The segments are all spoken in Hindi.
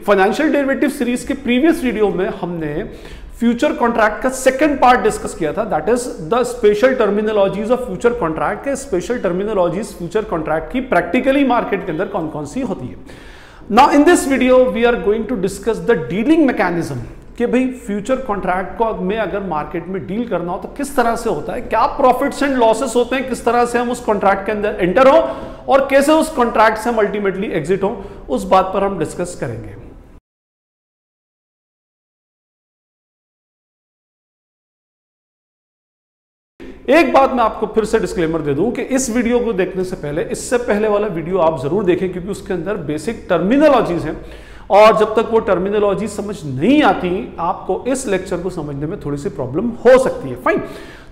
फाइनेंशियल डेरिवेटिव सीरीज के प्रीवियस वीडियो में हमने फ्यूचर कॉन्ट्रैक्ट का सेकंड पार्ट डिस्कस किया था, that is the special terminologies of future contract के स्पेशल टर्मिनोलॉजीज फ्यूचर कॉन्ट्रैक्ट की प्रैक्टिकली मार्केट के अंदर कौन कौन सी होती है। Now in this video we are going to discuss the dealing mechanism कि भाई फ्यूचर कॉन्ट्रैक्ट को में अगर मार्केट में डील करना हो तो किस तरह से होता है, क्या प्रॉफिट्स एंड लॉसेस होते हैं, किस तरह से हम उस कॉन्ट्रैक्ट के अंदर एंटर हो और कैसे उस कॉन्ट्रैक्ट से हम अल्टीमेटली एग्जिट हो, उस बात पर हम डिस्कस करेंगे। एक बात मैं आपको फिर से डिस्क्लेमर दे दूं कि इस वीडियो को देखने से पहले इससे पहले वाला वीडियो आप जरूर देखें, क्योंकि उसके अंदर बेसिक टर्मिनोलॉजीज हैं और जब तक वो टर्मिनोलॉजी समझ नहीं आती आपको इस लेक्चर को समझने में थोड़ी सी प्रॉब्लम हो सकती है। फाइन,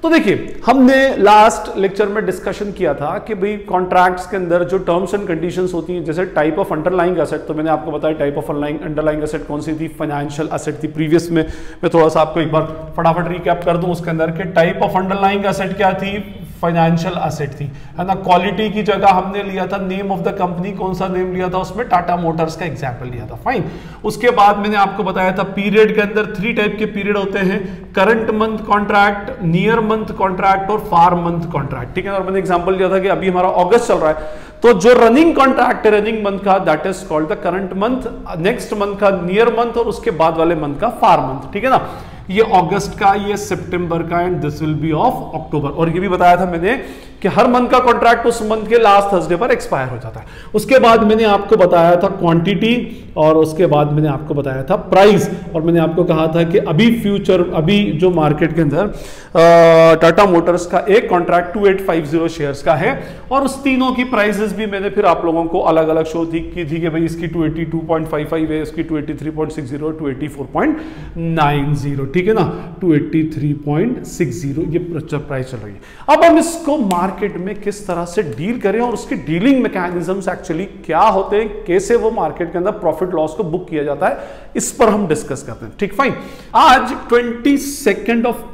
तो देखिए हमने लास्ट लेक्चर में डिस्कशन किया था कि भाई कॉन्ट्रैक्ट्स के अंदर जो टर्म्स एंड कंडीशंस होती हैं, जैसे टाइप ऑफ अंडरलाइंग एसेट, तो मैंने आपको बताया टाइप ऑफ अंडरलाइंग एसेट कौन सी थी, फाइनेंशियल एसेट थी। प्रीवियस में मैं थोड़ा सा आपको एक बार फटाफट रिकैप कर दूं उसके अंदर कि टाइप ऑफ अंडरलाइंग एसेट क्या थी, फाइनेंशियल एसेट थी, है ना। क्वालिटी की जगह हमने लिया था नेम ऑफ द कंपनी, कौन सा नेम लिया था उसमें, टाटा मोटर्स का एग्जांपल लिया था। फाइन, उसके बाद मैंने आपको बताया था पीरियड के अंदर 3 टाइप के पीरियड होते हैं, current month contract, near month contract और फार मंथ कॉन्ट्रैक्ट, ठीक है। और मैंने एग्जांपल लिया था कि अभी हमारा अगस्त चल रहा है, तो जो रनिंग कॉन्ट्रैक्ट है रनिंग मंथ का that is called the current month, next month का नियर मंथ और उसके बाद वाले मंथ का फार मंथ, ठीक है ना। ये अगस्त का, ये सितंबर का and this will be of October. और ये भी बताया था मैंने कि हर मंथ का कॉन्ट्रैक्ट उस मंथ के लास्ट थर्सडे पर एक्सपायर हो जाता है। उसके बाद मैंने आपको बताया था क्वांटिटी और उसके बाद मैंने आपको बताया था प्राइस, और मैंने आपको कहा था कि अभी जो मार्केट के अंदर टाटा मोटर्स का एक कॉन्ट्रैक्ट 2850 शेयर्स का है और उस तीनों की प्राइसेस भी मैंने फिर आप लोगों को अलग अलग शो की थी कि भाई इसकी 282.55 है, इसकी 283.60, 284.90, ठीक है ना, 283.60 ये प्राइस चल रही है। अब हम इसको मार्केट में किस तरह से डील करें और उसके डीलिंग मैकेनिज्म्स एक्चुअली क्या होते हैं, कैसे वो मार्केट के अंदर प्रॉफिट लॉस को बुक किया जाता है, इस पर हम डिस्कस करते हैं। ठीक, फाइन। आज 22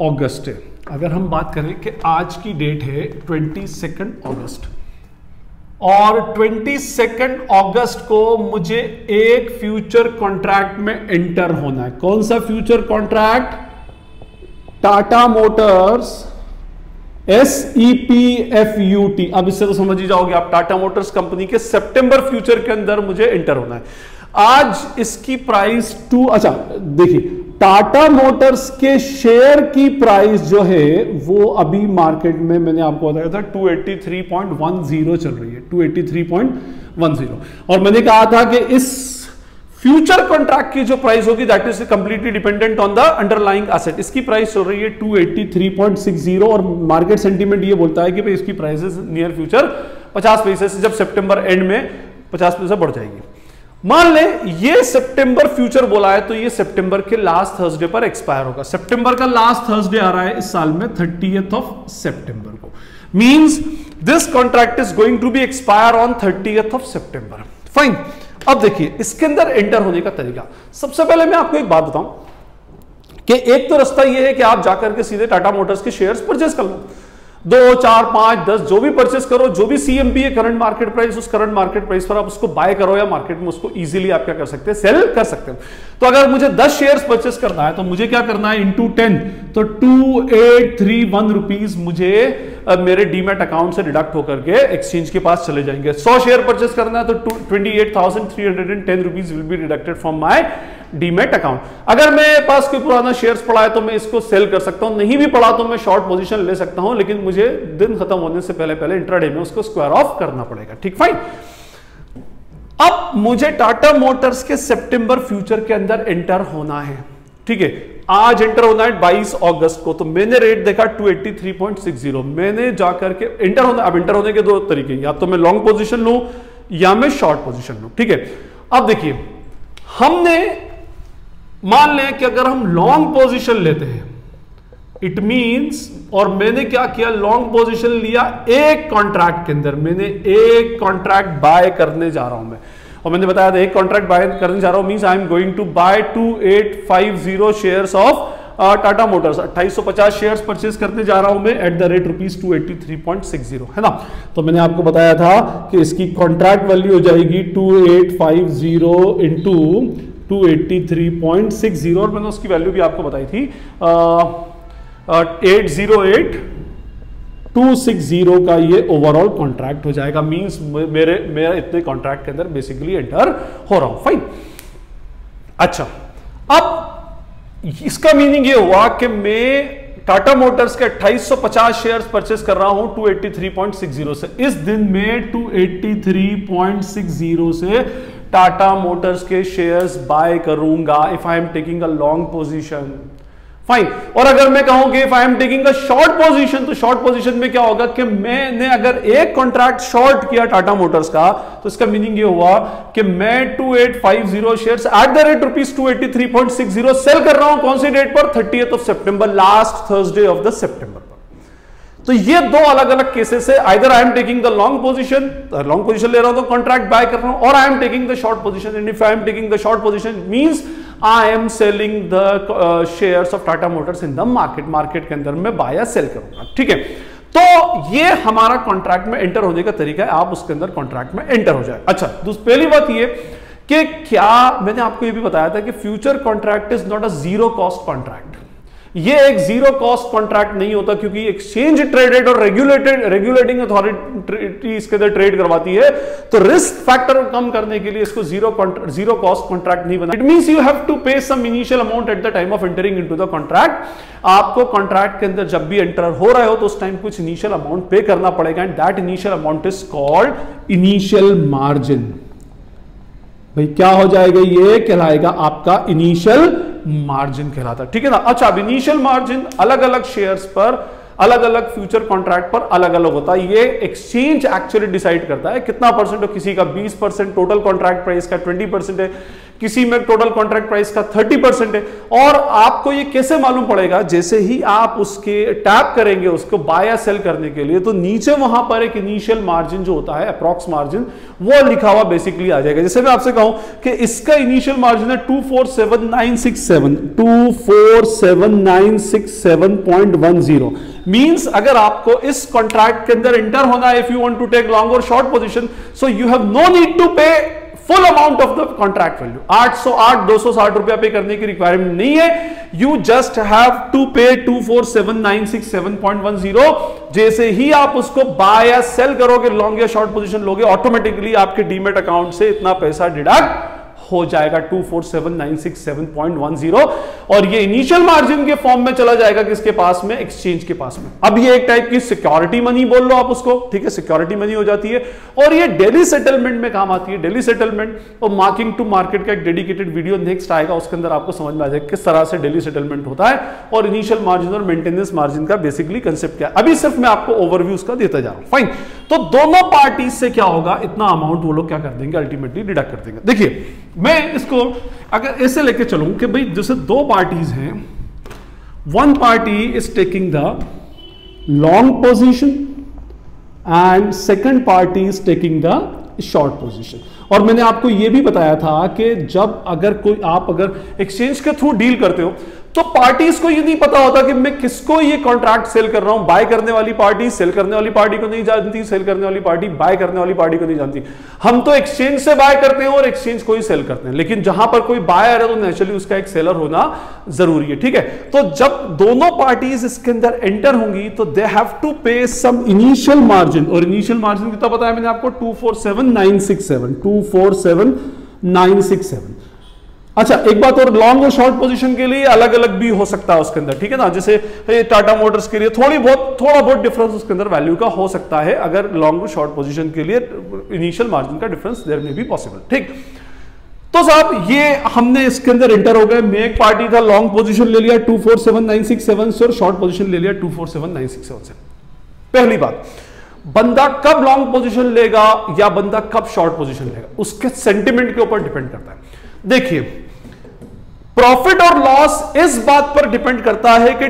अगस्त है, अगर हम बात करें कि आज की डेट है 22 अगस्त और 22 अगस्त को मुझे एक फ्यूचर कॉन्ट्रैक्ट में एंटर होना है। कौन सा future contract? Tata Motors SEPFUT। अब इससे तो समझ ही जाओगे आप, टाटा मोटर्स कंपनी के सितंबर फ्यूचर के अंदर मुझे एंटर होना है। आज इसकी प्राइस अच्छा देखिए, टाटा मोटर्स के शेयर की प्राइस जो है वो अभी मार्केट में मैंने आपको बताया था 283.10 चल रही है, 283.10। और मैंने कहा था कि इस फ्यूचर कॉन्ट्रैक्ट की जो प्राइस होगी that is completely dependent on the underlying asset. इसकी प्राइस चल रही है 283.60 और मार्केट सेंटीमेंट ये बोलता है कि भाई इसकी प्राइसेस नियर फ्यूचर 50 पैसे से जब सितंबर एंड में 50 पैसे बढ़ जाएगी। मान ले ये सितंबर फ्यूचर बोला है तो ये सितंबर के लास्ट थर्सडे पर एक्सपायर होगा। सितंबर का लास्ट थर्सडे आ रहा है इस साल में 30th सितंबर को, means this contract is going to be expire on 30th September. Fine, अब देखिए इसके अंदर एंटर होने का तरीका। सबसे पहले मैं आपको एक बात बताऊं कि एक तो रास्ता यह है कि आप जाकर के सीधे टाटा मोटर्स के शेयर्स परचेस कर लो, 2, 4, 5, 10 जो भी परचेस करो, जो भी CMP है करंट मार्केट प्राइस, उस करंट मार्केट प्राइस पर आप उसको बाय करो या मार्केट में उसको इजीली आप क्या कर सकते हैं, सेल कर सकते हैं। तो अगर मुझे 10 शेयर्स परचेस करना है तो मुझे क्या करना है, इंटू 10, तो 2831 रुपीज मुझे मेरे डीमैट अकाउंट से डिडक्ट होकर के एक्सचेंज के पास चले जाएंगे। 100 शेयर परचेस करना है तो 28,310 rupees will be deducted from my demat account. अगर मेरे पास कोई पुराना शेयर्स पड़ा है तो मैं इसको सेल कर सकता हूं, नहीं भी पड़ा तो मैं शॉर्ट पोजीशन ले सकता हूं, लेकिन मुझे दिन खत्म होने से पहले इंट्राडे में उसको स्क्वायर ऑफ करना पड़ेगा। ठीक, फाइन। अब मुझे टाटा मोटर्स के सितंबर फ्यूचर के अंदर एंटर होना है, ठीक है। आज एंटर होना है 22 अगस्त को, तो मैंने रेट देखा 283.60, मैंने जाकर के एंटर होना। अब एंटर होने के दो तरीके, या तो मैं लॉन्ग पोजीशन लूं या मैं शॉर्ट पोजीशन लूं, ठीक है। अब देखिए हमने मान लें कि अगर हम लॉन्ग पोजीशन लेते हैं, इट मींस, और मैंने क्या किया, लॉन्ग पोजीशन लिया एक कॉन्ट्रैक्ट के अंदर, मैंने एक कॉन्ट्रैक्ट बाय करने जा रहा हूं मैं, और मैंने बताया था एक कॉन्ट्रैक्ट बाय करने जा रहा हूं means I am going to buy 2850 shares of Tata Motors, 2850 shares purchase करने जा रहा हूं मैं एट द रेट ₹283.60, है ना। तो मैंने आपको बताया था कि इसकी कॉन्ट्रैक्ट वैल्यू हो जाएगी 2850 इंटू 283.60 और मैंने उसकी वैल्यू भी आपको बताई थी 808,260 का ये ओवरऑल कॉन्ट्रैक्ट हो जाएगा। मींस मेरा इतने कॉन्ट्रैक्ट के अंदर बेसिकली एंटर हो रहा हूं। फाइन। अच्छा, अब इसका मीनिंग ये हुआ कि मैं टाटा मोटर्स के 2850 शेयर्स परचेस कर रहा हूं 283.60 से। इस दिन में 283.60 से टाटा मोटर्स के शेयर्स बाय करूंगा if I am taking a long position. Fine. और अगर मैं कहूं कि if I am taking a short position, तो शॉर्ट पोजीशन में क्या होगा कि मैंने अगर एक कॉन्ट्रैक्ट शॉर्ट किया टाटा मोटर्स का, तो इसका मीनिंग ये हुआ कि मैं 2850 shares at the rate ₹283.60 sell कर रहा हूं। कौन सी डेट पर? 30th of September, last Thursday of the सितंबर पर। तो ये दो अलग अलग केसेस है। Either I am taking the long position ले रहा हूं तो कॉन्ट्रैक्ट बाय कर रहा हूं, और आई am taking the short position. And if I am taking the short position means I am selling the shares of Tata Motors in the market के अंदर मैं बाय या सेल करूंगा। ठीक है, तो ये हमारा कॉन्ट्रैक्ट में एंटर होने का तरीका है। आप उसके अंदर कॉन्ट्रैक्ट में एंटर हो जाए। अच्छा, पहली बात ये कि क्या मैंने आपको ये भी बताया था कि future contract is not a zero cost contract. ये एक जीरो कॉस्ट कॉन्ट्रैक्ट नहीं होता, क्योंकि एक्सचेंज ट्रेडेड और रेगुलेटिंग अथॉरिटी इसके अंदर ट्रेड करवाती है, तो रिस्क फैक्टर कम करने के लिए इसको जीरो कॉस्ट कॉन्ट्रैक्ट नहीं बना। It means you have to pay some initial amount at the time of entering into the contract. आपको कॉन्ट्रैक्ट के अंदर जब भी एंटर हो रहे हो तो उस टाइम कुछ इनिशियल अमाउंट पे करना पड़ेगा, and that initial amount is called initial margin. भाई क्या हो जाएगा? ये कहलाएगा आपका इनिशियल मार्जिन कहलाता है। ठीक है ना। अच्छा, अब इनिशियल मार्जिन अलग अलग शेयर्स पर, अलग अलग फ्यूचर कॉन्ट्रैक्ट पर अलग अलग होता है। ये एक्सचेंज एक्चुअली डिसाइड करता है कितना परसेंट हो। किसी का 20% टोटल कॉन्ट्रैक्ट प्राइस का 20% है, किसी में टोटल कॉन्ट्रैक्ट प्राइस का 30% है। और आपको ये कैसे मालूम पड़ेगा? जैसे ही आप उसके टैप करेंगे उसको बाय या सेल करने के लिए, तो नीचे वहां पर एक इनिशियल मार्जिन जो होता है, अप्रॉक्स मार्जिन, वो लिखा हुआ बेसिकली आ जाएगा। जैसे मैं आपसे कहूं कि इसका इनिशियल मार्जिन है 247,967 247,967.10। मींस अगर आपको इस कॉन्ट्रैक्ट के अंदर एंटर होना है, if you want to take long और short position, so you have no need to pay full amount of the contract value. 808 260 रुपया पे करने की रिक्वायरमेंट नहीं है। यू जस्ट हैव टू पे 247,967.10। जैसे ही आप उसको बाय या सेल करोगे, लॉन्ग या शॉर्ट पोजीशन लोगे, ऑटोमेटिकली आपके डीमेट अकाउंट से इतना पैसा डिडक्ट हो जाएगा 247,967.10, और ये इनिशियल मार्जिन के फॉर्म में चला जाएगा किसके पास में? एक्सचेंज के पास में। अब ये एक टाइप की सिक्योरिटी मनी बोल लो आप उसको। ठीक है, सिक्योरिटी मनी हो जाती है, और ये डेली सेटलमेंट में काम आती है। डेली सेटलमेंट और मार्किंग टू मार्केट का एक डेडिकेटेड वीडियो नेक्स्ट आएगा, उसके अंदर आपको समझ में आ जाएगा किस तरह से डेली सेटलमेंट होता है और इनिशियल मार्जिन और मेंटेनेंस मार्जिन का बेसिकली कंसेप्ट क्या है। अभी सिर्फ मैं आपको ओवरव्यू उसका देता जा रहा हूं। फाइन। तो दोनों पार्टी से क्या होगा? इतना अमाउंट वो लोग क्या कर देंगे? अल्टीमेटली डिडक्ट कर देंगे। देखिए, मैं इसको अगर ऐसे लेके चलूं कि भाई जैसे दो पार्टीज हैं, one party is taking the long position and second party is taking the short position. और मैंने आपको यह भी बताया था कि जब अगर आप एक्सचेंज के थ्रू डील करते हो, तो पार्टीज को ये नहीं पता होता कि मैं किसको ये कॉन्ट्रैक्ट सेल कर रहा हूं। बाय करने वाली पार्टी सेल करने वाली पार्टी को नहीं जानती, सेल करने वाली पार्टी बाय करने वाली पार्टी को नहीं जानती। हम तो एक्सचेंज से बाय करते हैं और एक्सचेंज को ही सेल करते हैं, लेकिन जहां पर कोई बायर है तो नेचुरली उसका एक सेलर होना जरूरी है। ठीक है, तो जब दोनों पार्टीज इसके अंदर एंटर होंगी तो they have to pay some initial margin, और इनिशियल मार्जिन कितना बताया मैंने आपको? 247,967। अच्छा, एक बात और, लॉन्ग और शॉर्ट पोजीशन के लिए अलग अलग भी हो सकता है उसके अंदर। ठीक है ना। जैसे टाटा मोटर्स के लिए थोड़ा बहुत डिफरेंस उसके अंदर वैल्यू का हो सकता है। अगर लॉन्ग और शॉर्ट पोजीशन के लिए इनिशियल मार्जिन का डिफरेंस देयर में भी पॉसिबल। ठीक, तो साहब ये हमने इसके अंदर एंटर हो गए। मैं एक पार्टी था, लॉन्ग पोजीशन ले लिया 247,967 से और शॉर्ट पोजीशन ले लिया 247,967 से। पहली बात, बंदा कब लॉन्ग पोजीशन लेगा या बंदा कब शॉर्ट पोजीशन लेगा, उसके सेंटिमेंट के ऊपर डिपेंड करता है। देखिए, प्रॉफिट और लॉस इस बात पर डिपेंड करता है कि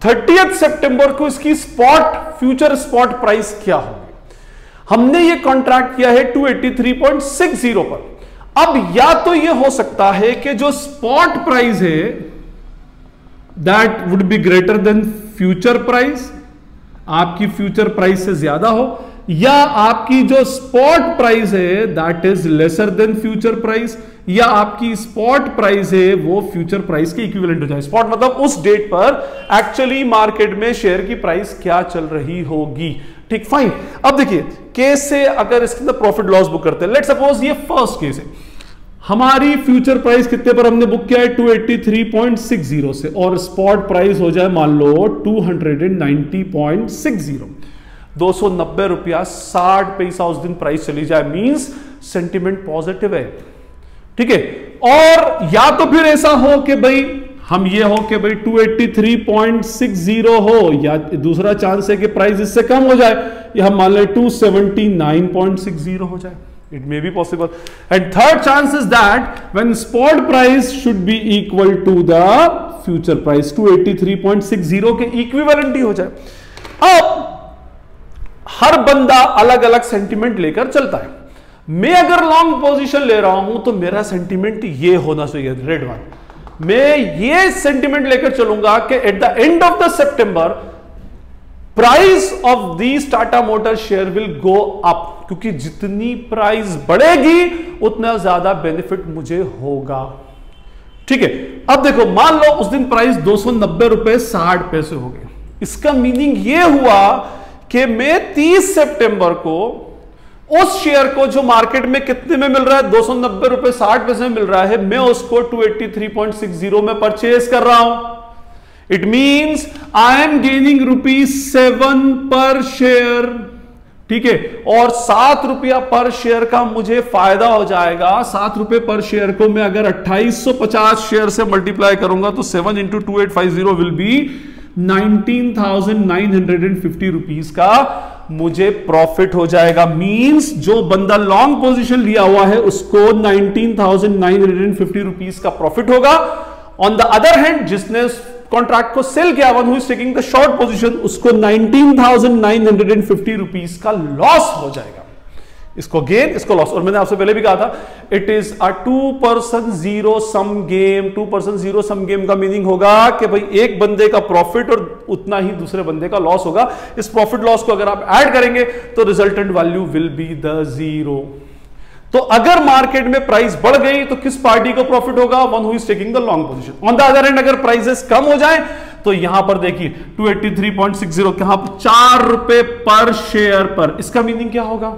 30th सितंबर को इसकी फ्यूचर स्पॉट प्राइस क्या होगी। हमने ये कॉन्ट्रैक्ट किया है 283.60 पर। अब या तो ये हो सकता है कि जो स्पॉट प्राइस है that would be greater than future price, आपकी फ्यूचर प्राइस से ज्यादा हो, या आपकी जो स्पॉट प्राइस है that is lesser than future price, या आपकी स्पॉट प्राइस है वो फ्यूचर प्राइस के इक्विवेलेंट हो जाए। स्पॉट मतलब उस डेट पर एक्चुअली मार्केट में शेयर की प्राइस क्या चल रही होगी। ठीक, फाइन। अब देखिए केस से अगर इसके अंदर प्रॉफिट लॉस बुक करते हैं, लेट सपोज ये फर्स्ट केस है, हमारी फ्यूचर प्राइस कितने पर हमने बुक किया है 283.60 से, और स्पॉट प्राइस हो जाए मान लो 290.60, 290 रुपया 60 पैसा उस दिन प्राइस चली जाए, मींस सेंटिमेंट पॉजिटिव है। ठीक है, और या तो फिर ऐसा हो कि भाई हम ये हो कि भाई 283.60 हो, या दूसरा चांस है कि प्राइस इससे कम हो जाए, या हम मान लें 279.60 हो जाए। It may be possible. And third chance is that when spot price should be equal to the future price, 283.60 के इक्विवेलेंट ही हो जाए। अब हर बंदा अलग अलग सेंटिमेंट लेकर चलता है। मैं अगर लॉन्ग पोजीशन ले रहा हूं तो मेरा सेंटिमेंट ये होना चाहिए, रेड वन। मैं ये सेंटिमेंट लेकर चलूंगा कि at the end of the September price of these Tata motor share will go up, क्योंकि जितनी प्राइस बढ़ेगी उतना ज्यादा बेनिफिट मुझे होगा। ठीक है, अब देखो मान लो उस दिन प्राइस 290 रुपए 60 पैसे हो गए। इसका मीनिंग यह हुआ कि मैं 30 सितंबर को उस शेयर को जो मार्केट में कितने में मिल रहा है 290 रुपए 60 पैसे में मिल रहा है, मैं उसको 283.60 में परचेज कर रहा हूं। It means I M gaining ₹7 पर शेयर। ठीक है, और 7 रुपया पर शेयर का मुझे फायदा हो जाएगा। 7 रुपए पर शेयर को मैं अगर 2850 शेयर से मल्टीप्लाई करूंगा तो 7 into 2850 विल बी 19,950 रुपीज का मुझे प्रॉफिट हो जाएगा। मींस जो बंदा लॉन्ग पोजीशन लिया हुआ है उसको 19,950 रुपीज का प्रॉफिट होगा। ऑन द अदर हैंड जिसने कॉन्ट्रैक्ट को सेल किया, one who is taking the short position, उसको 19,950 रुपीज का लॉस हो जाएगा। इसको गेन, इसको लॉस। और मैंने आपसे पहले भी कहा था it is a 2% zero sum game. 2% zero sum game का मीनिंग होगा कि भाई एक बंदे का प्रॉफिट और उतना ही दूसरे बंदे का लॉस होगा। इस प्रॉफिट लॉस को अगर आप ऐड करेंगे तो resultant value will be the zero. तो अगर मार्केट में प्राइस बढ़ गई तो किस पार्टी को प्रॉफिट होगा? One who is taking the long position. On the other hand अगर प्राइसेस कम हो जाए तो यहां पर देखिए 283.60 कहां पर 4 रुपए पर शेयर पर। इसका मीनिंग क्या होगा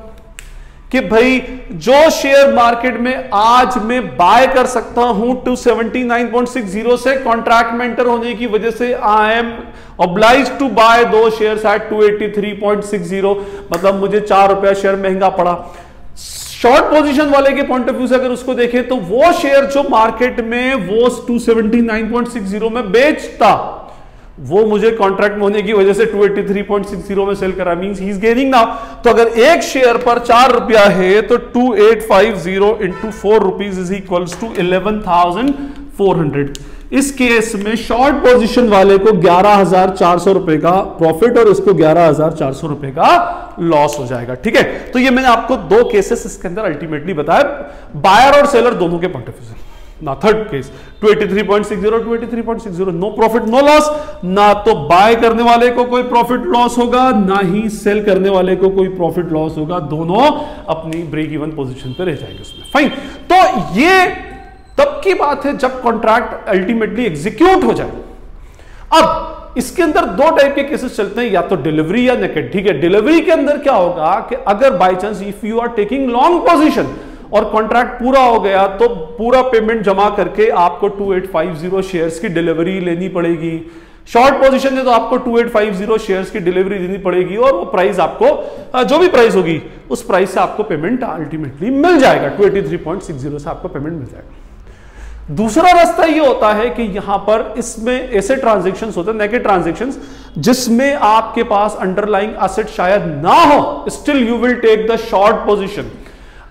कि भाई जो शेयर मार्केट में आज मैं बाय कर सकता हूं 279.60 से, कॉन्ट्रैक्ट में एंटर होने की वजह से I am obliged to buy दो शेयर्स एट 283.60, मतलब मुझे 4 रुपया शेयर महंगा पड़ा। शॉर्ट पोजीशन वाले के पॉइंट ऑफ व्यू से अगर उसको देखें तो वो शेयर जो मार्केट में वो 279.60 में बेचता, वो मुझे कॉन्ट्रैक्ट में होने की वजह से 283.60 में सेल करा, means he is gaining now. तो अगर एक शेयर पर 4 रुपया है तो 2850 into 4 rupees is equals to 11,400। इस केस में शॉर्ट पोजीशन वाले को 11,400 रुपए का प्रॉफिट और इसको 11,400 रुपए का लॉस हो जाएगा। ठीक है, तो ये मैंने आपको दो केसेस इसके अंदर अल्टीमेटली बताया, बायर और सेलर दोनों के पॉइंट ऑफ व्यू से। ना third case 283.60 no profit no loss, ना तो बाय करने वाले को कोई प्रॉफिट लॉस होगा ना ही सेल करने वाले को कोई प्रॉफिट लॉस होगा, दोनों अपनी ब्रेक इवन पोजीशन पे रह जाएंगे उसमें। फाइन, तो ये तब की बात है जब कॉन्ट्रैक्ट अल्टीमेटली एग्जीक्यूट हो जाए। अब इसके अंदर दो टाइप के केसेस चलते हैं, या तो डिलीवरी या नेकेड। ठीक है, डिलीवरी के अंदर क्या होगा कि अगर by chance if you are taking long position और कॉन्ट्रैक्ट पूरा हो गया तो पूरा पेमेंट जमा करके आपको 2850 शेयर्स की डिलीवरी लेनी पड़ेगी। शॉर्ट पोजीशन है तो आपको 2850 शेयर्स की डिलीवरी देनी पड़ेगी और वो प्राइस आपको जो भी प्राइस होगी उस प्राइस से आपको पेमेंट अल्टीमेटली मिल जाएगा, 283.60 से आपको पेमेंट मिल जाएगा। दूसरा रास्ता ये होता है कि यहां पर इसमें ऐसे ट्रांजैक्शंस होते हैं, नेकेड ट्रांजैक्शंस, जिसमें आपके पास अंडरलाइंग एसेट शायद ना हो, still you will take the short position.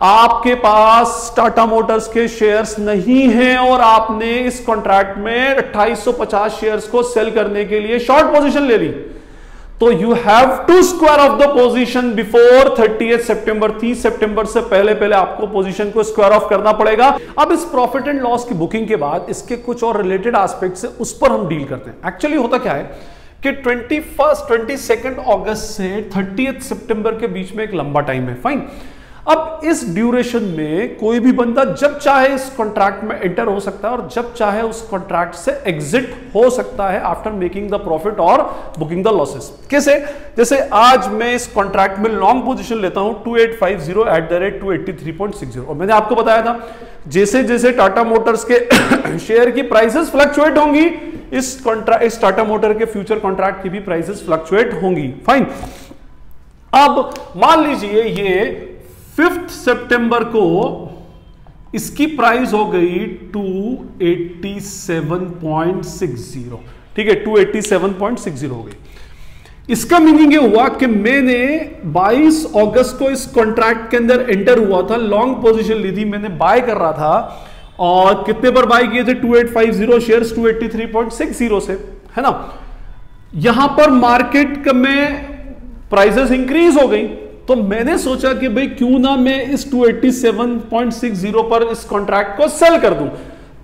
आपके पास टाटा मोटर्स के शेयर्स नहीं हैं और आपने इस कॉन्ट्रैक्ट में 2850 शेयर्स को सेल करने के लिए शॉर्ट पोजीशन ले ली, तो you have to square off the position before 30 September. 30 सितंबर से पहले आपको पोजीशन को स्क्वायर ऑफ करना पड़ेगा। अब इस प्रॉफिट एंड लॉस की बुकिंग के बाद इसके कुछ और रिलेटेड एस्पेक्ट से उस पर हम डील करते हैं। एक्चुअली होता क्या है कि 22 अगस्त से 30 सितंबर के बीच में एक लंबा टाइम है, फाइन। अब इस ड्यूरेशन में कोई भी बंदा जब चाहे इस कॉन्ट्रैक्ट में एंटर हो सकता है और जब चाहे उस कॉन्ट्रैक्ट से एग्जिट हो सकता है आफ्टर मेकिंग द प्रॉफिट और बुकिंग द लॉसेस। कैसे? जैसे आज मैं इस कॉन्ट्रैक्ट में लॉन्ग पोजीशन लेता हूं 2850 @ 283.60 और मैंने आपको बताया था जैसे जैसे टाटा मोटर्स के शेयर की प्राइसेस फ्लक्चुएट होंगी, इस टाटा मोटर के फ्यूचर कॉन्ट्रैक्ट की भी प्राइसेस फ्लक्चुएट होंगी, फाइन। अब मान लीजिए ये 5 सितंबर को इसकी प्राइस हो गई 287.60, ठीक है, 287.60 हो गई। इसका मीनिंग ये हुआ कि मैंने 22 अगस्त को इस कॉन्ट्रैक्ट के अंदर एंटर हुआ था, लॉन्ग पोजीशन ली थी, मैंने बाय कर रहा था और कितने पर बाय किए थे? 2850 शेयर्स 283.60 से, है ना। यहां पर मार्केट में प्राइसेस इंक्रीज हो गई तो मैंने सोचा कि भाई क्यों ना मैं इस 287.60 पर इस कॉन्ट्रैक्ट को सेल कर दूं।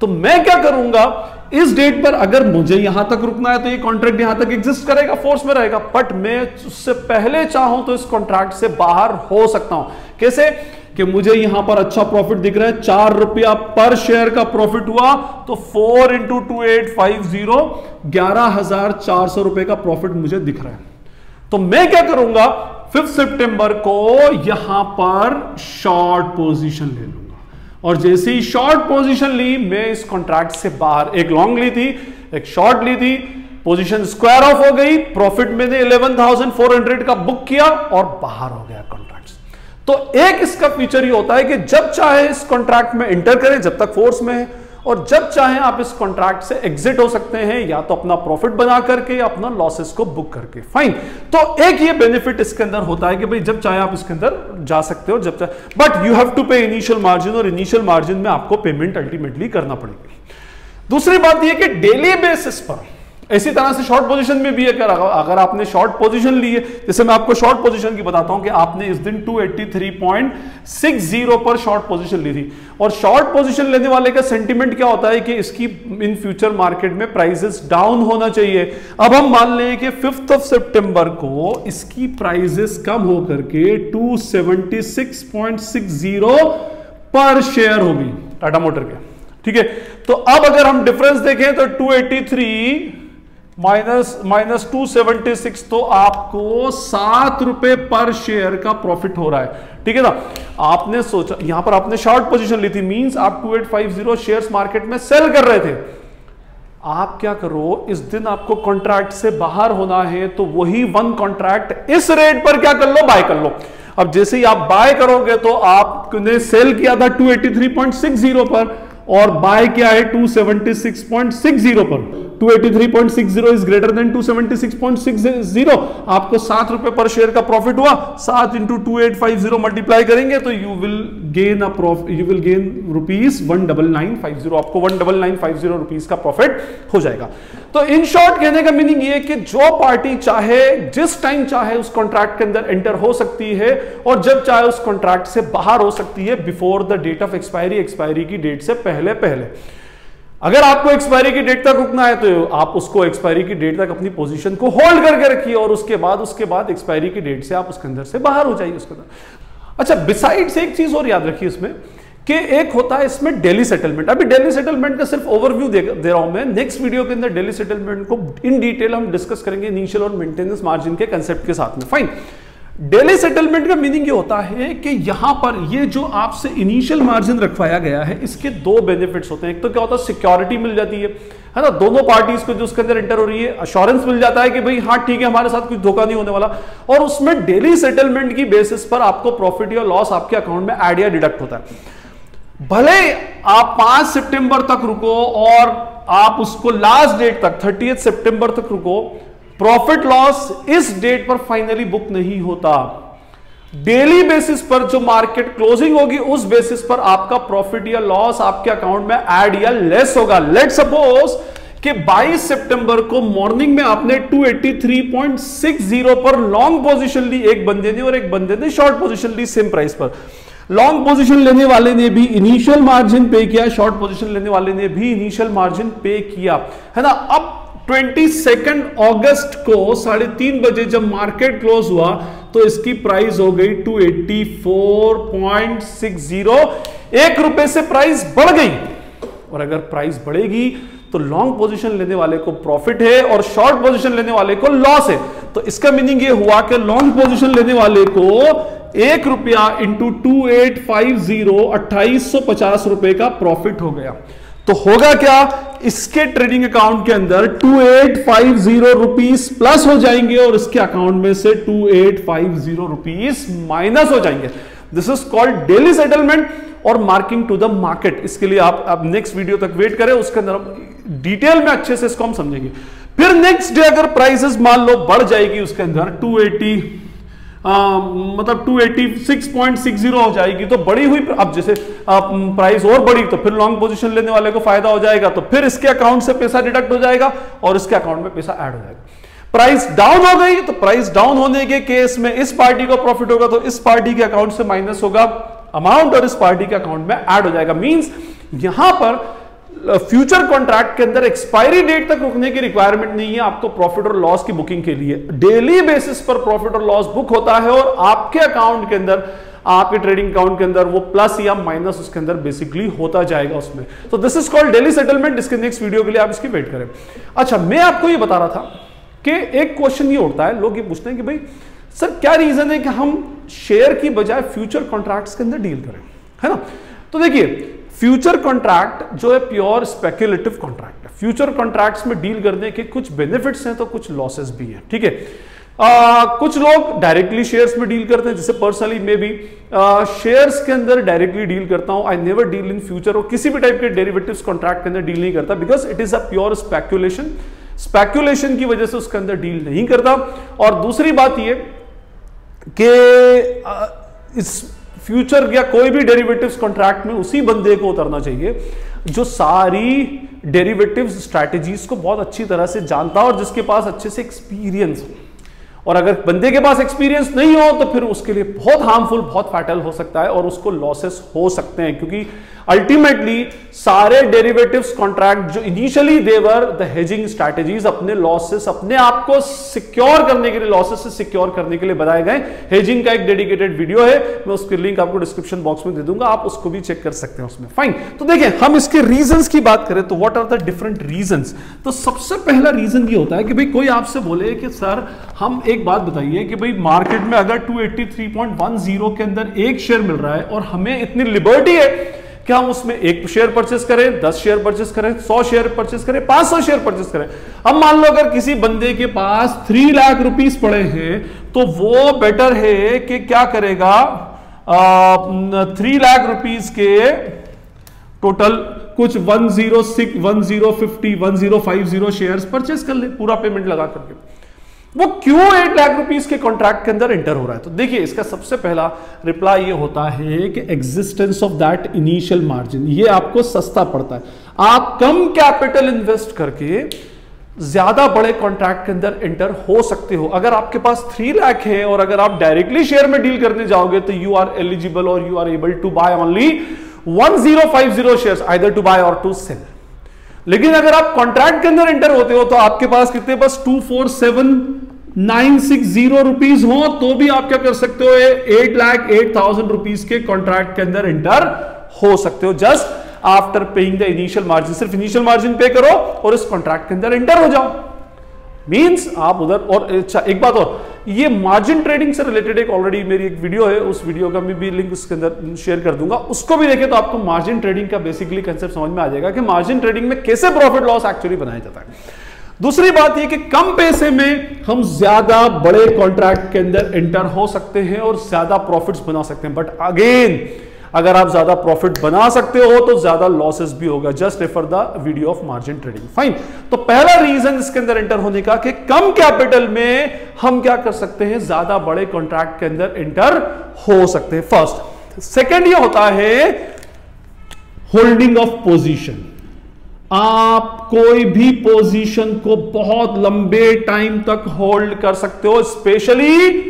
तो मैं क्या करूंगा, इस डेट पर अगर मुझे यहां तक रुकना है तो ये कॉन्ट्रैक्ट यहां तक एग्जिस्ट करेगा, फोर्स में रहेगा, बट मैं उससे पहले चाहूं तो इस कॉन्ट्रैक्ट से बाहर हो सकता हूं। कैसे? कि मुझे यहां पर अच्छा प्रॉफिट दिख रहा है, 4 रुपया पर शेयर का प्रॉफिट हुआ, तो 4 × 2850 11,400 रुपए का प्रॉफिट मुझे दिख रहा है। तो मैं क्या करूंगा, 5 सितंबर को यहां पर शॉर्ट पोजीशन ले लूंगा और जैसे ही शॉर्ट पोजीशन ली मैं इस कॉन्ट्रैक्ट से बाहर, एक लॉन्ग ली थी एक शॉर्ट ली थी, पोजीशन स्क्वायर ऑफ हो गई, प्रॉफिट मैंने 11,400 का बुक किया और बाहर हो गया कॉन्ट्रैक्ट। तो एक इसका फीचर ये होता है कि जब चाहे इस कॉन्ट्रैक्ट में एंटर करें जब तक फोर्स में है, और जब चाहे आप इस कॉन्ट्रैक्ट से एग्जिट हो सकते हैं, या तो अपना प्रॉफिट बना करके या अपना लॉसेस को बुक करके, फाइन। तो एक ये बेनिफिट इसके अंदर होता है कि भाई जब चाहे आप इसके अंदर जा सकते हो, जब चाहे, बट यू हैव टू पे इनिशियल मार्जिन, और इनिशियल मार्जिन में आपको पेमेंट अल्टीमेटली करना पड़ेगी। दूसरी बात यह कि डेली बेसिस पर इसी तरह से शॉर्ट पोजीशन में भी है, अगर आपने शॉर्ट पोजीशन ली है, जैसे मैं आपको शॉर्ट पोजीशन की बताता हूं कि आपने इस दिन 283.60 पर शॉर्ट पोजीशन ली थी, और शॉर्ट पोजीशन लेने वाले का सेंटीमेंट क्या होता है कि इसकी इन फ्यूचर मार्केट में प्राइसेस डाउन होना चाहिए। अब हम मान लें कि 5 सितंबर को इसकी प्राइसेस कम होकर के 276.60 पर शेयर होगी टाटा मोटर के, ठीक है। तो अब अगर हम डिफरेंस देखें तो 283 माइनस 276, तो आपको 7 रुपए पर शेयर का प्रॉफिट हो रहा है, ठीक है ना। आपने सोचा, यहां पर आपने शॉर्ट पोजीशन ली थी, मींस आप 2850 शेयर्स मार्केट में सेल कर रहे थे। आप क्या करो, इस दिन आपको कॉन्ट्रैक्ट से बाहर होना है तो वही वन कॉन्ट्रैक्ट इस रेट पर क्या कर लो, बाय कर लो। अब जैसे ही आप बाय करोगे तो आपने सेल किया था 283.60 पर और बाय किया है 276.60 पर। 283.60 इज ग्रेटर देन 276.60, आपको 7 रुपए पर शेयर का प्रॉफिट हुआ, 7 × 2850 मल्टीप्लाई करेंगे तो यू विल गेन ₹19950, आपको 19950 रुपीज का प्रॉफिट हो जाएगा। तो इन शॉर्ट कहने का मीनिंग ये कि जो पार्टी चाहे जिस टाइम चाहे उस कॉन्ट्रैक्ट के अंदर एंटर हो सकती है और जब चाहे उस कॉन्ट्रैक्ट से बाहर हो सकती है before the date of expiry की डेट से पहले। अगर आपको एक्सपायरी की डेट तक रुकना है तो आप उसको एक्सपायरी की डेट तक अपनी पोजीशन को होल्ड करके रखिए और उसके बाद एक्सपायरी की डेट से आप उसके अंदर से बाहर हो जाइए उसके अंदर। अच्छा, बिसाइड्स एक चीज और याद रखिए इसमें कि एक होता है इसमें डेली सेटलमेंट। अभी डेली सेटलमेंट का सिर्फ ओवरव्यू दे रहा हूं मैं, नेक्स्ट वीडियो के अंदर डेली सेटलमेंट को इन डिटेल हम डिस्कस करेंगे इनिशियल और मेंटेनेंस मार्जिन के कंसेप्ट के साथ में, फाइन। डेली सेटलमेंट का मीनिंग ये होता है कि यहां पर ये जो आपसे इनिशियल मार्जिन रखवाया गया है इसके दो बेनिफिट्स होते हैं। एक तो क्या होता है, सिक्योरिटी मिल जाती है ना, दोनों पार्टीज को जो उसके अंदर एंटर हो रही है अश्योरेंस मिल जाता है कि भाई हाँ ठीक है हमारे साथ कुछ धोखा नहीं होने वाला, और उसमें डेली सेटलमेंट की बेसिस पर आपको प्रॉफिट या लॉस आपके अकाउंट में ऐड या डिडक्ट होता है। भले आप 5 सितंबर तक रुको और आप उसको लास्ट डेट तक 30 सितंबर तक रुको, प्रॉफिट लॉस इस डेट पर फाइनली बुक नहीं होता। डेली बेसिस पर जो मार्केट क्लोजिंग होगी उस बेसिस पर आपका प्रॉफिट या लॉस आपके अकाउंट में ऐड या लेस होगा। लेट सपोज कि 22 सितंबर को मॉर्निंग में आपने 283.60 पर लॉन्ग पोजीशन ली एक बंदे ने और एक बंदे ने शॉर्ट पोजीशन ली सेम प्राइस पर। लॉन्ग पोजीशन लेने वाले ने भी इनिशियल मार्जिन पे किया, शॉर्ट पोजीशन लेने वाले ने भी इनिशियल मार्जिन पे किया, है ना। अब 22 अगस्त को 3:30 बजे जब मार्केट क्लोज हुआ तो इसकी प्राइस हो गई 284.60। 1 रुपए से प्राइस बढ़ गई, और अगर प्राइस बढ़ेगी तो लॉन्ग पोजीशन लेने वाले को प्रॉफिट है और शॉर्ट पोजीशन लेने वाले को लॉस है। तो इसका मीनिंग ये हुआ कि लॉन्ग पोजीशन लेने वाले को 1 रुपया इंटू 2850 2850 रुपए का प्रॉफिट हो गया। तो होगा क्या, इसके ट्रेडिंग अकाउंट के अंदर 2850 रुपीस प्लस हो जाएंगे और इसके अकाउंट में से 2850 रुपीस माइनस हो जाएंगे। This is called daily settlement और मार्किंग टू द मार्केट। इसके लिए आप नेक्स्ट वीडियो तक वेट करें, उसके अंदर डिटेल में अच्छे से इसको हम समझेंगे। फिर नेक्स्ट डे अगर प्राइसेस मान लो बढ़ जाएगी, उसके अंदर 286.60 हो जाएगी, तो बढ़ी हुई, अब जैसे प्राइस और बढ़ी तो फिर लॉन्ग पोजीशन लेने वाले को फायदा हो जाएगा, तो फिर इसके अकाउंट से पैसा डिडक्ट हो जाएगा और इसके अकाउंट में पैसा ऐड हो जाएगा। प्राइस डाउन हो गई तो प्राइस डाउन होने के केस में इस पार्टी को प्रॉफिट होगा तो इस पार्टी के अकाउंट से माइनस होगा अमाउंट और इस पार्टी के अकाउंट में ऐड हो जाएगा। मींस यहां पर फ्यूचर कॉन्ट्रैक्ट के अंदर एक्सपायरी डेट तक रुकने की रिक्वायरमेंट नहीं है आपको प्रॉफिट और लॉस की बुकिंग के लिए। डेली बेसिस पर प्रॉफिट और लॉस बुक होता है और आपके अकाउंट के अंदर, आपके ट्रेडिंग अकाउंट के अंदर वो प्लस या माइनस उसके अंदर बेसिकली होता जाएगा उसमें। तो this is called daily settlement. इसके नेक्स्ट वीडियो के लिए आप इसकी वेट करें। अच्छा, मैं आपको ये बता रहा था कि एक क्वेश्चन ये उठता है, लोग ये पूछते हैं कि भाई सर क्या रीजन है कि हम शेयर की बजाय फ्यूचर कॉन्ट्रैक्ट्स के अंदर डील करें, है ना। तो देखिए, फ्यूचर कॉन्ट्रैक्ट जो है प्योर स्पेक्युलेटिव कॉन्ट्रैक्ट है। फ्यूचर कॉन्ट्रैक्ट्स में डील करने के कुछ बेनिफिट्स हैं तो कुछ लॉसेस भी हैं, ठीक है। कुछ लोग डायरेक्टली शेयर्स में डील करते हैं, जैसे पर्सनली मैं भी शेयर्स के अंदर डायरेक्टली डील करता हूं। I never deal in future, और किसी भी टाइप के डेरिवेटिव्स कॉन्ट्रैक्ट के अंदर डील नहीं करता, because it is a pure speculation की वजह से उसके अंदर डील नहीं करता। और दूसरी बात ये कि इस फ्यूचर या कोई भी डेरिवेटिव्स कॉन्ट्रैक्ट में उसी बंदे को उतरना चाहिए जो सारी डेरिवेटिव्स स्ट्रैटेजीज को बहुत अच्छी तरह से जानता हो और जिसके पास अच्छे से एक्सपीरियंस हो। और अगर बंदे के पास एक्सपीरियंस नहीं हो तो फिर उसके लिए बहुत हार्मफुल, बहुत फैटल हो सकता है और उसको लॉसेस हो सकते हैं, क्योंकि अल्टीमेटली सारे डेरिवेटिव्स कॉन्ट्रैक्ट जो initially they were the hedging strategies अपने लॉसेस, अपने आप को सिक्योर करने के लिए, लॉसेस से सिक्योर करने के लिए बनाए गए। हेजिंग का एक डेडिकेटेड वीडियो है, मैं उसकी लिंक आपको डिस्क्रिप्शन बॉक्स में दे दूंगा, आप उसको भी चेक कर सकते हैं उसमें। फाइन। तो देखिए, हम इसके रीजंस की बात करें तो what are the different reasons. तो सबसे पहला रीजन ये होता है कि भाई कोई आपसे बोले कि सर हम एक बात बताइए कि भाई मार्केट में अगर 283.10 के अंदर एक शेयर मिल रहा है और हमें इतनी लिबर्टी है कि हम उसमें 1 शेयर परचेस करें, 10 शेयर परचेस करें, 100 शेयर परचेस करें, 500 शेयर परचेस करें। अब मान लो अगर किसी बंदे के पास 3 लाख रुपीस पड़े हैं तो वो बेटर है कि क्या करेगा, 3 लाख रुपीस के टोटल कुछ 1050 1050 शेयर्स परचेस कर ले पूरा पेमेंट लगा करके। वो क्यों 8 लाख रुपीस के कॉन्ट्रैक्ट के अंदर एंटर हो रहा है? तो देखिए, इसका सबसे पहला रिप्लाई ये होता है कि existence of that initial margin, ये आपको सस्ता पड़ता है। आप कम कैपिटल इन्वेस्ट करके ज्यादा बड़े कॉन्ट्रैक्ट के अंदर एंटर हो सकते हो। अगर आपके पास 3 लाख है और अगर आप डायरेक्टली शेयर में डील करने जाओगे तो यू आर एलिजिबल और you are able to buy only 1050 shares, either to buy और टू सेल। लेकिन अगर आप कॉन्ट्रैक्ट के अंदर एंटर होते हो तो आपके पास कितने, बस 247,960 रुपीस हो तो भी आप क्या कर सकते हो, 8,08,000 रुपीस के कॉन्ट्रैक्ट के अंदर एंटर हो सकते हो, just after paying the initial margin. सिर्फ इनिशियल मार्जिन पे करो और इस कॉन्ट्रैक्ट के अंदर एंटर हो जाओ। मींस आप उधर। और अच्छा, एक बात और, ये मार्जिन ट्रेडिंग से रिलेटेड एक ऑलरेडी मेरी एक वीडियो है, उस वीडियो का मैं भी लिंक उसके अंदर शेयर कर दूंगा, उसको भी देखें तो आपको मार्जिन ट्रेडिंग का बेसिकली कंसेप्ट समझ में आ जाएगा कि मार्जिन ट्रेडिंग में कैसे प्रॉफिट लॉस एक्चुअली बनाया जाता है। दूसरी बात यह कि कम पैसे में हम ज्यादा बड़े कॉन्ट्रैक्ट के अंदर एंटर हो सकते हैं और ज्यादा प्रॉफिट्स बना सकते हैं। बट अगेन, अगर आप ज्यादा प्रॉफिट बना सकते हो तो ज्यादा लॉसेस भी होगा। Just refer the video of margin trading. Fine. तो पहला रीजन इसके अंदर एंटर होने का कि कम कैपिटल में हम क्या कर सकते हैं, ज्यादा बड़े कॉन्ट्रैक्ट के अंदर एंटर हो सकते हैं, फर्स्ट। सेकेंड ये होता है होल्डिंग ऑफ पोजीशन। आप कोई भी पोजीशन को बहुत लंबे टाइम तक होल्ड कर सकते हो, specially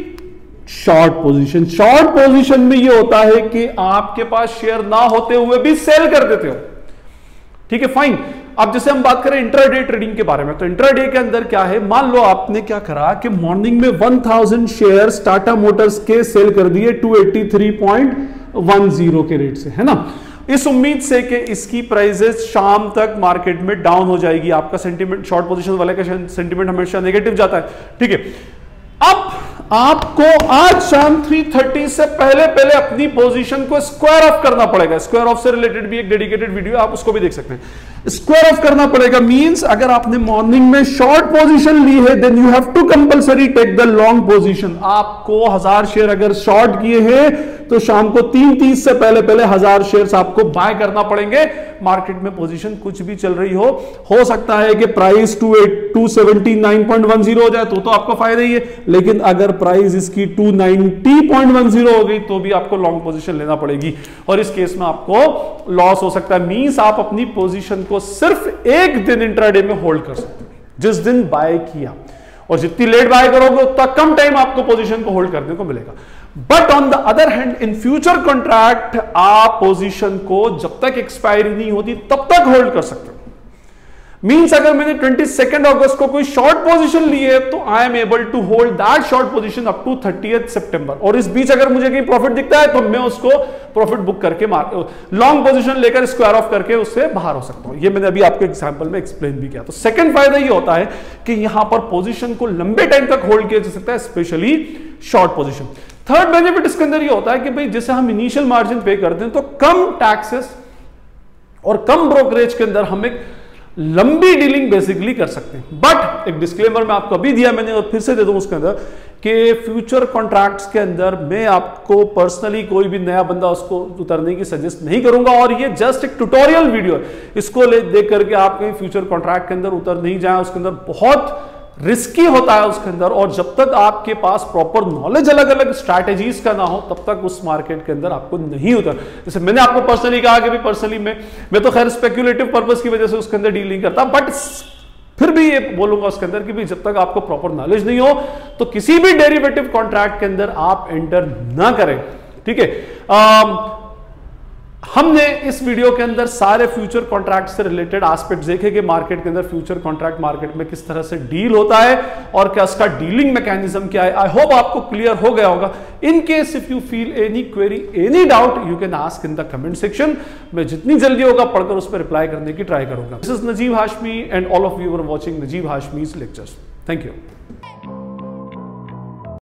short position. Short position में यह होता है कि आपके पास शेयर ना होते हुए भी सेल कर देते हो, ठीक है, फाइन। अब जैसे हम बात करें इंट्राडे ट्रेडिंग के बारे में, तो इंट्राडे के अंदर क्या है, मान लो आपने क्या करा कि मॉर्निंग में 1000 शेयर्स टाटा मोटर्स के सेल कर दिए 283.10 के रेट से, है ना, इस उम्मीद से कि इसकी प्राइसेस शाम तक मार्केट में डाउन हो जाएगी। आपका सेंटीमेंट, शॉर्ट पोजीशन वाले का सेंटीमेंट हमेशा नेगेटिव जाता है, ठीक है। अब आपको आज शाम 3:30 से पहले अपनी पोजीशन को स्क्वायर ऑफ करना पड़ेगा। स्क्वायर ऑफ से रिलेटेड भी एक डेडिकेटेड वीडियो, आप उसको भी देख सकते हैं। स्क्वायर ऑफ करना पड़ेगा मींस अगर आपने मॉर्निंग में शॉर्ट पोजीशन ली है then you have to compulsory take the long position. आपको 1000 शेयर अगर शॉर्ट किए हैं तो शाम को 3:30 से पहले 1000 शेयर्स आपको बाय करना पड़ेंगे। मार्केट में पोजीशन कुछ भी चल रही हो सकता है कि प्राइस 279.10 हो जाए तो आपको फायदा ही है, लेकिन अगर प्राइस इसकी 290.10 हो गई तो भी आपको लॉन्ग पोजीशन लेना पड़ेगी और इस केस में आपको लॉस हो सकता है। मींस आप अपनी पोजीशन को सिर्फ एक दिन इंट्राडे में होल्ड कर सकते हैं, जिस दिन बाय किया, और जितनी लेट बाय करोगे उतना कम टाइम आपको पोजीशन को होल्ड करने को मिलेगा। But on the other hand in future contract आप पोजीशन को जब तक एक्सपायरी नहीं होती तब तक होल्ड कर सकते हो। मींस अगर मैंने 22 अगस्त को कोई शॉर्ट पोजीशन ली है तो I am able to hold that short position up to 30 September, और इस बीच अगर मुझे कहीं प्रॉफिट दिखता है तो मैं उसको प्रॉफिट बुक करके लॉन्ग पोजीशन लेकर स्क्वायर ऑफ करके उससे बाहर हो सकता हूं। ये मैंने अभी आपके एग्जांपल में एक्सप्लेन भी किया। तो सेकंड फायदा ये होता है कि यहां पर पोजीशन को लंबे टाइम तक होल्ड किया जा सकता है, specially short position. Third benefit इसके अंदर ये होता है कि भाई जैसे हम इनिशियल मार्जिन पे करते हैं तो कम टैक्सेस और कम ब्रोकरेज के अंदर हम एक लंबी डीलिंग बेसिकली कर सकते हैं। बट एक डिस्क्लेमर मैं आपको अभी दिया मैंने और फिर से दे दूं उसके अंदर कि फ्यूचर कॉन्ट्रैक्ट्स के अंदर मैं आपको पर्सनली कोई भी नया बंदा उसको उतरने की सजेस्ट नहीं करूंगा, और ये जस्ट एक ट्यूटोरियल वीडियो है। इसको देख करके आप कहीं फ्यूचर कॉन्ट्रैक्ट के अंदर उतर नहीं जाए, उसके अंदर बहुत रिस्की होता है उसके अंदर, और जब तक आपके पास प्रॉपर नॉलेज अलग अलग स्ट्रैटेजीज का ना हो तब तक उस मार्केट के अंदर आपको नहीं उतर। जैसे मैंने आपको पर्सनली कहा कि भी पर्सनली मैं तो खैर स्पेक्युलेटिव पर्पस की वजह से उसके अंदर डील नहीं करता, बट फिर भी ये बोलूंगा उसके अंदर कि भी जब तक आपको प्रॉपर नॉलेज नहीं हो तो किसी भी डेरिवेटिव कॉन्ट्रैक्ट के अंदर आप एंटर ना करें, ठीक है। हमने इस वीडियो के अंदर सारे फ्यूचर कॉन्ट्रैक्ट से रिलेटेड एस्पेक्ट्स देखे कि मार्केट के अंदर फ्यूचर कॉन्ट्रैक्ट मार्केट में किस तरह से डील होता है और क्या उसका डीलिंग मैकेनिज्म क्या है। आई होप आपको क्लियर हो गया होगा। In case if you feel any query, any doubt, you can ask in the comment section. मैं जितनी जल्दी होगा पढ़कर उस पर रिप्लाई करने की ट्राई करूंगा। This is Najeeb Hashmi and all of you are watching Najeeb Hashmi's lectures. Thank you.